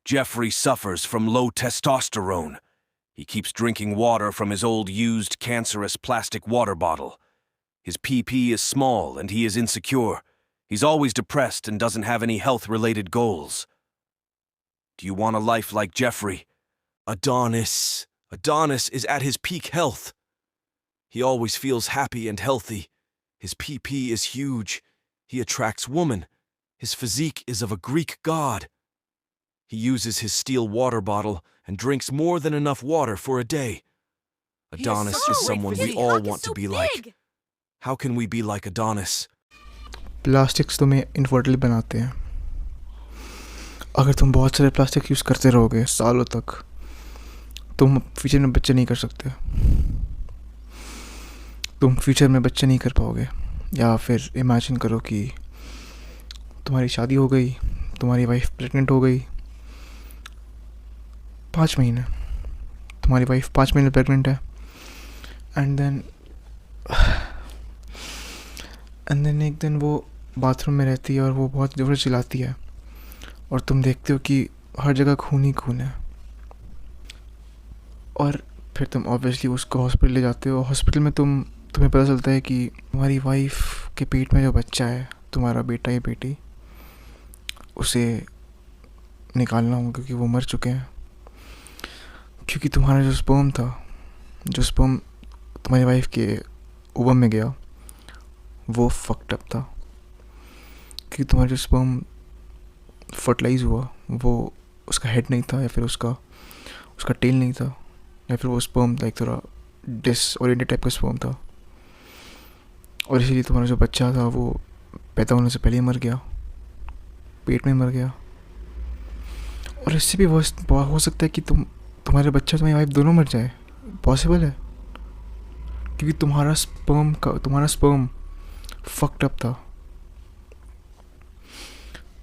Jeffrey suffers from low testosterone. He keeps drinking water from his old used cancerous plastic water bottle. His PP is small and he is insecure. He's always depressed and doesn't have any health-related goals. Do you want a life like Jeffrey? Adonis. Adonis is at his peak health. He always feels happy and healthy. His PP is huge. He attracts women. His physique is of a Greek god. He uses his steel water bottle and drinks more than enough water for a day. Adonis is someone we all want to be like. How can we be like Adonis? Plastics तुम्हें इनफर्टिल बनाते हैं. अगर तुम बहुत सारे plastic use करते रहोगे सालों तक, तुम फ्यूचर में बच्चे नहीं कर सकते. तुम फ्यूचर में बच्चे नहीं कर पाओगे. या फिर इमेजिन करो कि तुम्हारी शादी हो गई, तुम्हारी वाइफ प्रेग्नेंट हो गई. 5 महीने, तुम्हारी वाइफ 5 महीने प्रेग्नेंट है. एंड देन एक दिन वो बाथरूम में रहती है और वो बहुत ज़ोर से चिल्लाती है और तुम देखते हो कि हर जगह खून ही खून है. और फिर तुम ऑब्वियसली उसको हॉस्पिटल ले जाते हो. हॉस्पिटल में तुम्हें पता चलता है कि तुम्हारी वाइफ के पेट में जो बच्चा है, तुम्हारा बेटा या बेटी, उसे निकालना होगा क्योंकि वो मर चुके हैं. क्योंकि तुम्हारा जो स्पर्म तुम्हारी वाइफ के ओवम में गया, वो फक्ड अप था. क्योंकि तुम्हारा जो स्पर्म फर्टिलाइज हुआ, वो उसका हेड नहीं था, या फिर उसका टेल नहीं था, या फिर वो स्पर्म लाइक थोड़ा डिसओरिएंटेड टाइप का स्पर्म था. और इसीलिए तुम्हारा जो बच्चा था वो पैदा होने से पहले ही मर गया, पेट में मर गया. और इससे भी हो सकता है कि तुम्हारे बच्चा तुम्हारी वाइफ दोनों मर जाए. पॉसिबल है क्योंकि तुम्हारा स्पर्म फक्ड अप था.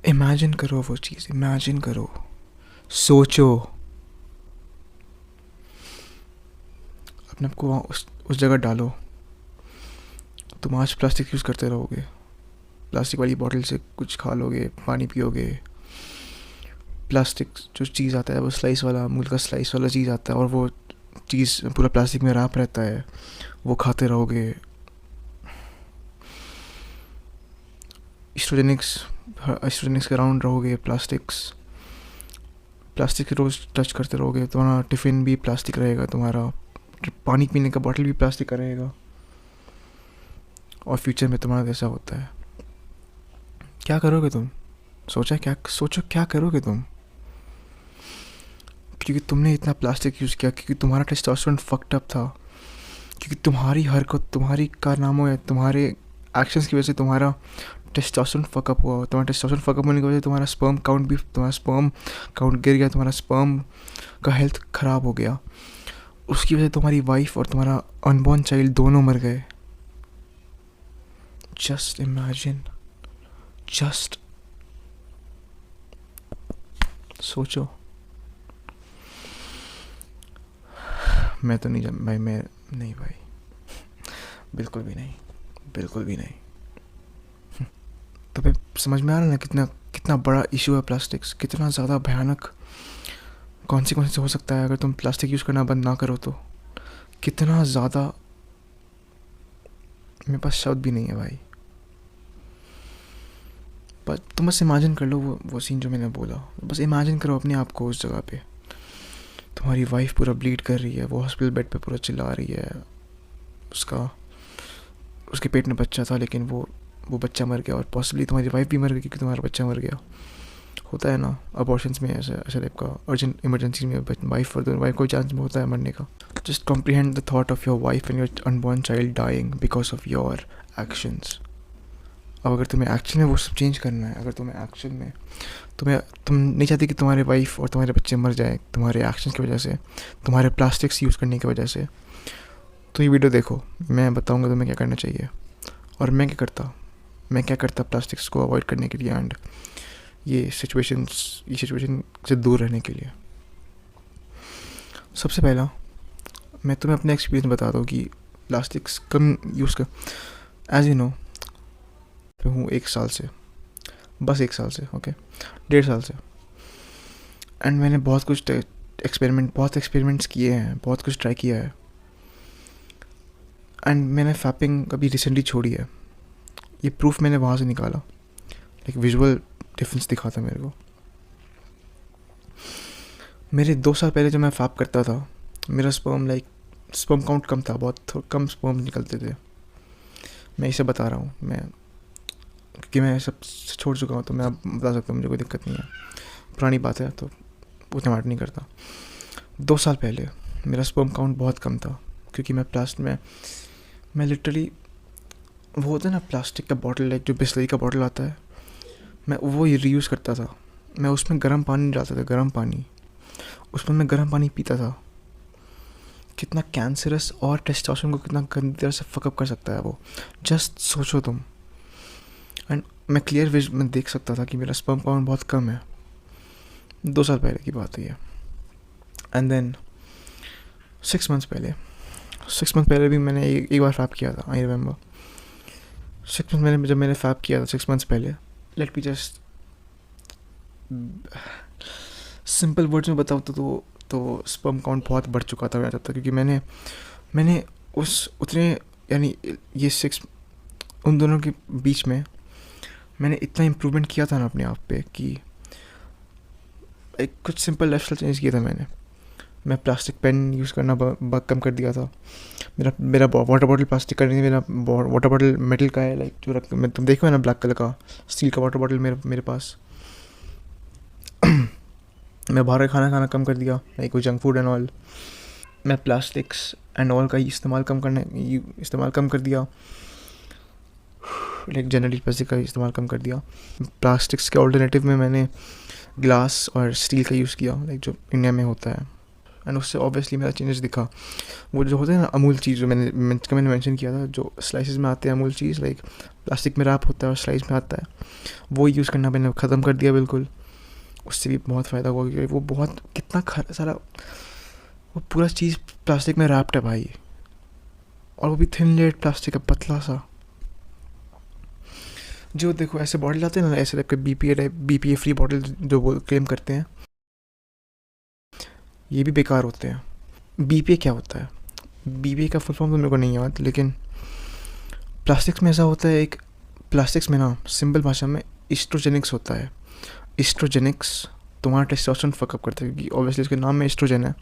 इमेजिन करो वो चीज़, इमेजिन करो, सोचो. अपने आप को उस जगह डालो. तुम आज प्लास्टिक यूज़ करते रहोगे, प्लास्टिक वाली बॉटल से कुछ खा लोगे, पानी पियोगे. प्लास्टिक जो चीज़ आता है वो स्लाइस वाला, अमूल का स्लाइस वाला चीज़ आता है, और वो चीज़ पूरा प्लास्टिक में रैप रहता है, वो खाते रहोगे. स्टूडेंट्स के अराउंड रहोगे. प्लास्टिक रोज़ टच करते रहोगे. तुम्हारा टिफ़िन भी प्लास्टिक रहेगा, तुम्हारा पानी पीने का बॉटल भी प्लास्टिक का रहेगा. और फ्यूचर में तुम्हारा कैसा होता है, क्या करोगे तुम? सोचो क्या करोगे तुम? क्योंकि तुमने इतना प्लास्टिक यूज़ किया, क्योंकि तुम्हारा टेस्टोस्टेरोन फक्ड अप था, क्योंकि तुम्हारी हरकत, तुम्हारी कारनामों या तुम्हारे एक्शंस की वजह से तुम्हारा टेस्टोस्टेरोन फकअप हुआ. तुम्हारा टेस्टोस्टेरोन फकअप होने की वजह से तुम्हारा स्पर्म काउंट गिर गया, तुम्हारा स्पर्म का हेल्थ ख़राब हो गया. उसकी वजह से तुम्हारी वाइफ और तुम्हारा अनबॉर्न चाइल्ड दोनों मर गए. जस्ट इमेजिन, जस्ट सोचो. मैं तो नहीं भाई, मैं नहीं भाई, बिल्कुल भी नहीं. तो फिर समझ में आ रहा है ना कितना बड़ा इशू है प्लास्टिक्स, कितना ज़्यादा भयानक कॉन्सिक्वेंस हो सकता है अगर तुम प्लास्टिक यूज़ करना बंद ना करो तो. कितना ज़्यादा, मेरे पास शब्द भी नहीं है भाई. पर तुम बस इमेजिन कर लो वो सीन जो मैंने बोला. बस इमेजिन करो अपने आप को उस जगह पे. तुम्हारी वाइफ पूरा ब्लीड कर रही है, वो हॉस्पिटल बेड पे पूरा चिल्ला रही है. उसके पेट में बच्चा था, लेकिन वो बच्चा मर गया. और पॉसिबली तुम्हारी वाइफ भी मर गई क्योंकि तुम्हारा बच्चा मर गया. होता है ना अबॉर्शंस में ऐसा टाइप का, अर्जेंट इमरजेंसी में वाइफ को चांस में होता है मरने का. Just comprehend the thought of your wife and your unborn child dying because of your actions. अब अगर तुम्हें एक्शन में वो सब चेंज करना है, अगर तुम्हें एक्शन में तुम नहीं चाहती कि तुम्हारे वाइफ और तुम्हारे बच्चे मर जाए तुम्हारे एक्शंस की वजह से, तुम्हारे प्लास्टिक्स यूज़ करने की वजह से, तो ये वीडियो देखो. मैं बताऊंगा तुम्हें क्या करना चाहिए और मैं क्या करता प्लास्टिक्स को अवॉइड करने के लिए एंड ये सिचुएशन से दूर रहने के लिए. सबसे पहला मैं तुम्हें अपना एक्सपीरियंस बता दूँ कि प्लास्टिक्स कम यूज़ कर. एज यू नो, मैं हूँ 1 साल से, बस 1 साल से, ओके, 1.5 साल से एंड मैंने बहुत एक्सपेरिमेंट्स किए हैं, बहुत कुछ ट्राई किया है। एंड मैंने फैपिंग अभी रिसेंटली छोड़ी है। ये प्रूफ मैंने वहाँ से निकाला, लाइक विजुअल डिफरेंस दिखा था मेरे को। मेरे 2 साल पहले जब मैं फैप करता था, मेरा स्पर्म काउंट कम था, बहुत कम स्पर्म निकलते थे। मैं इसे बता रहा हूँ, मैं क्योंकि मैं सब छोड़ चुका हूँ, तो मैं अब बता सकता हूँ, मुझे कोई दिक्कत नहीं है। पुरानी बात है तो उतना मैटर नहीं करता। 2 साल पहले मेरा स्पर्म काउंट बहुत कम था, क्योंकि मैं लिटरली, वो होता है ना प्लास्टिक का बॉटल, लाइक जो बिस्लरी का बॉटल आता है, मैं वो रीयूज़ करता था। मैं उसमें गर्म पानी डालता था, गर्म पानी, उसमें मैं गर्म पानी पीता था। कितना कैंसरस और टेस्टोस्टेरोन को कितना गंदी तरह से फकअप कर सकता है वो, जस्ट सोचो तुम। एंड मैं देख सकता था कि मेरा स्पर्म काउंट बहुत कम है। 2 साल पहले की बात है ये। एंड देन 6 मंथ पहले भी मैंने एक बार फैप किया था, आई रिमेंबर। 6 मंथ मैंने जब मैंने फैप किया था 6 मंथ्स पहले, let me just simple words में बताऊँ तो स्पर्म काउंट बहुत बढ़ चुका था मेरा तब तक, क्योंकि मैंने उस उतने यानी ये 6 उन दोनों के बीच में मैंने इतना इम्प्रूवमेंट किया था ना अपने आप पे, कि एक कुछ सिंपल लाइफस्टाइल चेंज किया था मैं प्लास्टिक पेन यूज़ करना कम कर दिया था। मेरा वाटर बॉटल प्लास्टिक का नहीं, मेरा वाटर बॉटल मेटल का है, लाइक जो तुम देखो है ना, ब्लैक कलर का स्टील का वाटर बॉटल मेरे पास। मैं बाहर का खाना कम कर दिया, लाइक कोई जंक फूड एंड ऑल। मैं प्लास्टिक्स एंड ऑल का इस्तेमाल कम कर दिया, लाइक जनरली प्लास्टिक का इस्तेमाल कम कर दिया। प्लास्टिक्स के ऑल्टरनेटिव में मैंने ग्लास और स्टील का यूज़ किया, लाइक जो इंडिया में होता है। एंड उससे ऑब्वियसली मेरा चेंजेस दिखा। वो जो होता है ना अमूल चीज़, जो मैंने मेंशन किया था, जो स्लाइसेस में आते हैं अमूल चीज़, लाइक प्लास्टिक में रैप होता है और स्लाइस में आता है, वो यूज़ करना मैंने ख़त्म कर दिया बिल्कुल। उससे भी बहुत फ़ायदा हुआ, क्योंकि वो बहुत कितना सारा वो पूरा चीज़ प्लास्टिक में रैप्ड है भाई, और वो भी थिन लेयर प्लास्टिक का पतला सा। जो देखो ऐसे बॉटल आते हैं ना, ऐसे टाइप के बीपीए फ्री बॉटल जो वो क्लेम करते हैं, ये भी बेकार होते हैं। बीपीए क्या होता है? बीपीए का फुल फॉर्म तो मेरे को नहीं याद, लेकिन प्लास्टिक्स में ऐसा होता है, एक प्लास्टिक्स में ना सिंपल भाषा में इस्ट्रोजेनिक्स होता है। इस्ट्रोजेनिक्स तुम्हारा टेस्टोस्टेरोन फकअप करता है, क्योंकि ऑब्वियसली इसके नाम में इस्ट्रोजन है।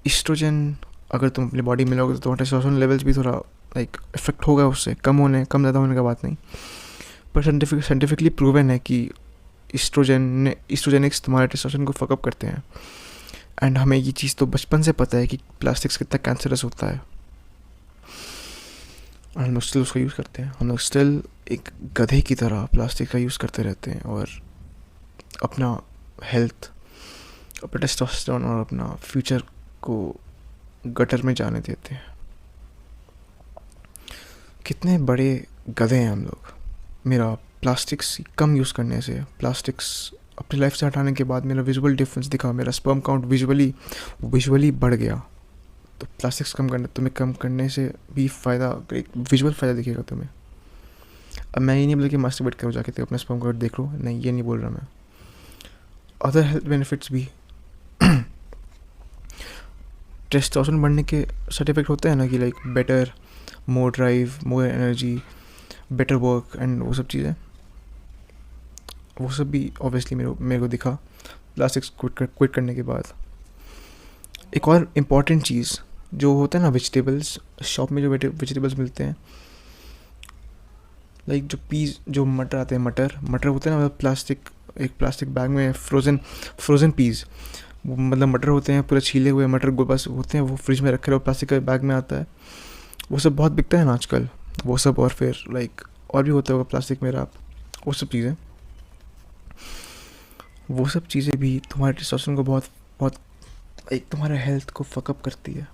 इस्ट्रोजन अगर तुम अपनी बॉडी में लोगे तो तुम्हारा टेस्टोस्टेरोन लेवल्स भी थोड़ा लाइक इफेक्ट होगा, उससे कम ज़्यादा होने का बात नहीं, पर साइंटिफिकली प्रूवन है कि इस्ट्रोजेनिक्स तुम्हारे टेस्टोस्टेरोन को फकअप करते हैं। एंड हमें ये चीज़ तो बचपन से पता है कि प्लास्टिक्स कितना कैंसरस होता है, और हम लोग स्टिल उसका यूज़ करते हैं। हम लोग स्टिल एक गधे की तरह प्लास्टिक का यूज़ करते रहते हैं, और अपना हेल्थ, अपना टेस्टोस्टेरोन और अपना फ्यूचर को गटर में जाने देते हैं। कितने बड़े गधे हैं हम लोग। मेरा प्लास्टिक्स कम यूज़ करने से, प्लास्टिक्स अपनी लाइफ से हटाने के बाद मेरा विजुअल डिफरेंस दिखा, मेरा स्पर्म काउंट विजुअली बढ़ गया। तो प्लास्टिक्स कम करने से भी फ़ायदा, एक विजुअल फ़ायदा दिखेगा तुम्हें। अब मैं ये नहीं बोल कि मास्टरबेट करो जाके, तो अपना स्पर्म काउंट देख लो, नहीं ये नहीं बोल रहा मैं। अदर हेल्थ बेनिफिट्स भी टेस्टोस्टेरोन बढ़ने के सर्टिफिकेट होते हैं ना, कि like better, more drive, more energy, better work and वो सब चीज़ें, वो सब भी ऑब्वियसली मेरे को दिखा प्लास्टिक्स क्विट करने के बाद। एक और इम्पॉर्टेंट चीज़ जो होता है ना, वेजिटेबल्स, शॉप में जो वेजिटेबल्स मिलते हैं, लाइक जो मटर आते हैं, मटर होते हैं ना, मतलब एक प्लास्टिक बैग में फ्रोज़न पीस, वो मतलब मटर होते हैं, पूरे छीले हुए मटर बस होते हैं, वो फ्रिज में रखे रहो, प्लास्टिक के बैग में आता है। वो सब बहुत बिकता है ना आजकल, वो सब। और फिर लाइक और भी होता होगा प्लास्टिक में रैप, वो सब चीज़ें भी तुम्हारे टेस्टोस्टेरोन को बहुत एक तुम्हारे हेल्थ को फकअप करती है।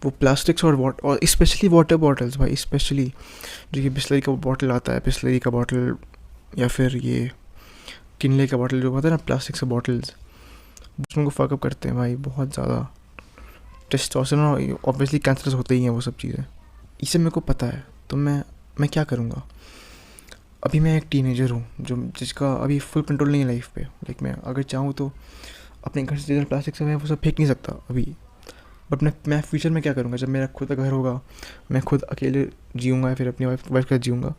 वो प्लास्टिक्स और स्पेशली वाटर बॉटल्स भाई, स्पेशली जो ये बिस्लरी का बॉटल आता है, बिस्लरी का बॉटल या फिर ये किनले का बॉटल जो होता है ना, प्लास्टिक से बॉटल्स, उसको फकअप करते हैं भाई बहुत ज़्यादा। टेस्टोस्टेरोन ऑब्वियसली कैंसरस होते ही हैं वो सब चीज़ें, इसे मेरे को पता है। तो मैं क्या करूँगा अभी मैं एक टीनेजर हूँ जो जिसका अभी फुल कंट्रोल नहीं है लाइफ पे। लाइक मैं अगर चाहूँ तो अपने घर से जितना प्लास्टिक से मैं वो सब फेंक नहीं सकता अभी। बट मैं फ्यूचर में क्या करूँगा जब मेरा खुद का घर होगा, मैं खुद अकेले जीऊँगा या फिर अपनी वाइफ के साथ जीऊँगा,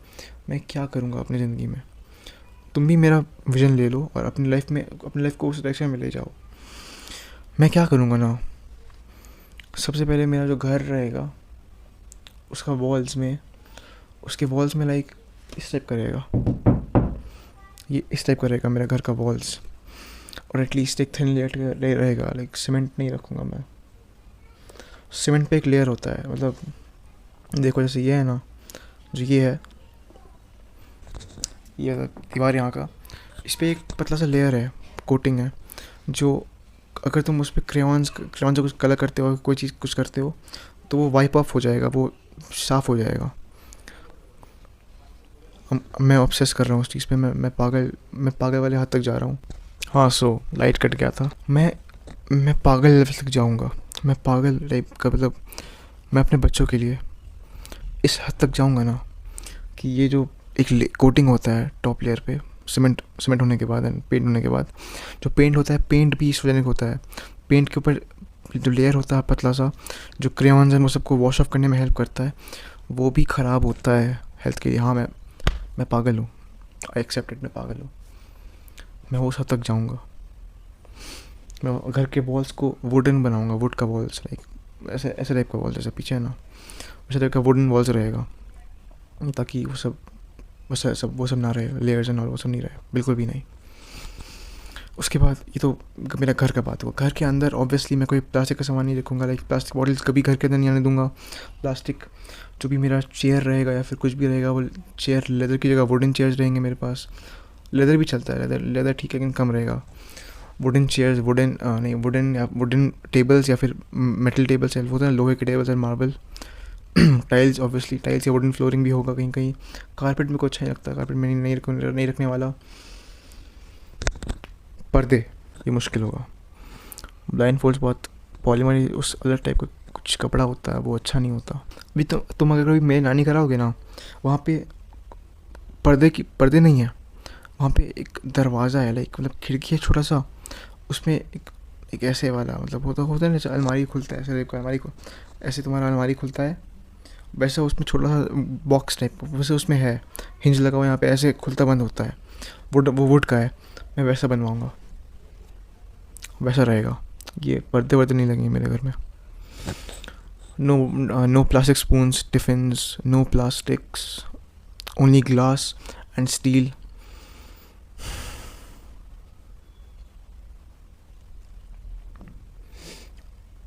मैं क्या करूँगा अपनी ज़िंदगी में। तुम भी मेरा विजन ले लो और अपनी लाइफ को उस डायरेक्शन में ले जाओ। मैं क्या करूँगा ना, सबसे पहले मेरा जो घर रहेगा उसका उसके वॉल्स में लाइक इस टाइप का रहेगा, ये इस टाइप का रहेगा मेरा घर का वॉल्स। और एटलीस्ट एक थिन लेयर रहेगा, लाइक सीमेंट नहीं रखूँगा मैं। सीमेंट पे एक लेयर होता है, मतलब देखो जैसे ये है ना, जो ये है, ये दीवार यहाँ का, इस पर एक पतला सा लेयर है, कोटिंग है, जो अगर तुम उस पर क्रेयॉन से कुछ कलर करते हो, कोई चीज़ कुछ करते हो, तो वो वाइप ऑफ हो जाएगा, वो साफ़ हो जाएगा। मैं ऑब्सेस कर रहा हूँ उस चीज़ पे, मैं पागल वाले हद तक जा रहा हूँ। हाँ, सो लाइट कट गया था। मैं पागल लेवल तक जाऊँगा। मैं पागल टाइप का, मतलब मैं अपने बच्चों के लिए इस हद तक जाऊँगा ना कि ये जो एक कोटिंग होता है टॉप लेयर पे, सीमेंट होने के बाद एंड पेंट होने के बाद, जो पेंट होता है, पेंट भी इसोजेनिक होता है। पेंट के ऊपर जो लेयर होता है पतला सा, जो क्रेयॉन्स हैं वो सबको वॉश ऑफ करने में हेल्प करता है, वो भी ख़राब होता है हेल्थ के लिए। हाँ, मैं पागल हूँ, आई एक्सेप्ट इट, मैं पागल हूँ। मैं उस हद तक जाऊँगा। मैं घर के वॉल्स को वुडन बनाऊँगा, वुड का वॉल्स, लाइक ऐसे टाइप का वॉल्स, जैसे पीछे है ना, वैसे टाइप का वुडन वॉल्स रहेगा, ताकि वो सब ना रहे, लेयर्स एंड ऑल वो सब नहीं रहे, बिल्कुल भी नहीं। उसके बाद ये तो मेरा घर का बात हुआ। घर के अंदर ऑब्वियसली मैं कोई प्लास्टिक का सामान नहीं रखूँगा, लाइक प्लास्टिक बॉटल्स कभी घर के अंदर नहीं आने दूँगा। प्लास्टिक जो भी मेरा चेयर रहेगा या फिर कुछ भी रहेगा, वो चेयर लेदर की जगह वुडन चेयर्स रहेंगे मेरे पास। लेदर भी चलता है, लेदर ठीक है, लेकिन कम रहेगा। वुडन चेयर्स, वुडन टेबल्स या फिर मेटल टेबल्स, वो होते हैं लोहे के टेबल्स और मार्बल। टाइल्स, ऑब्वियसली टाइल्स या वुडन फ्लोरिंग भी होगा कहीं कहीं। कारपेट मेरे को अच्छा नहीं लगता, कारपेट में नहीं रखने वाला। पर्दे, ये मुश्किल होगा। ब्लाइंड फोल्ड्स बहुत पॉलीमर, उस अलग टाइप का कुछ कपड़ा होता है, वो अच्छा नहीं होता। अभी तो तुम अगर कभी मेरे नानी घर आओगे ना, वहाँ पे पर्दे नहीं है, वहाँ पे एक दरवाज़ा है, लाइक मतलब खिड़की है छोटा सा, उसमें एक ऐसे वाला, मतलब होता है ना, अलमारी खुलता है ऐसे, देखो अलमारी को ऐसे, तुम्हारा अलमारी खुलता है वैसा, उसमें छोटा सा बॉक्स टाइप वैसे उसमें है, हिंज लगा हुआ यहाँ पे, ऐसे खुलता बंद होता है, वो वुड का है। मैं वैसा बनवाऊँगा, वैसा रहेगा। ये पर्दे वर्दे नहीं लगेंगे मेरे घर में। No plastic spoons, tiffins, no plastics, only glass and steel.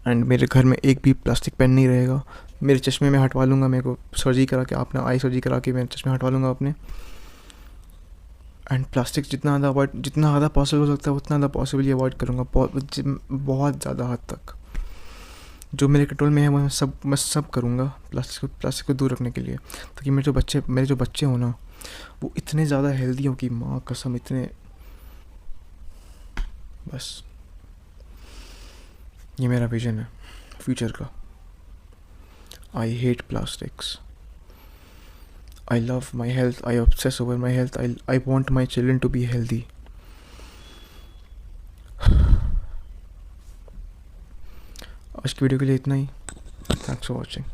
And मेरे घर में एक भी प्लास्टिक पेन नहीं रहेगा। मेरे चश्मे में हटवा लूँगा, मेरे को सर्जरी करा के, अपना आई सर्जरी करा के मेरे चश्मे हटवा लूँगा अपने। एंड प्लास्टिक जितना ज़्यादा पॉसिबल हो सकता है उतना ज़्यादा पॉसिबली अवॉइड करूँगा, बहुत ज़्यादा हद तक। जो मेरे कंट्रोल में है वो मैं सब करूँगा प्लास्टिक को दूर रखने के लिए, ताकि मेरे जो बच्चे हो ना, वो इतने ज़्यादा हेल्दी हो कि माँ कसम, इतने, बस ये मेरा विजन है फ्यूचर का। I hate plastics, I love my health, I obsess over my health, I want my children to be healthy. आज की वीडियो के लिए इतना ही। Thanks for watching.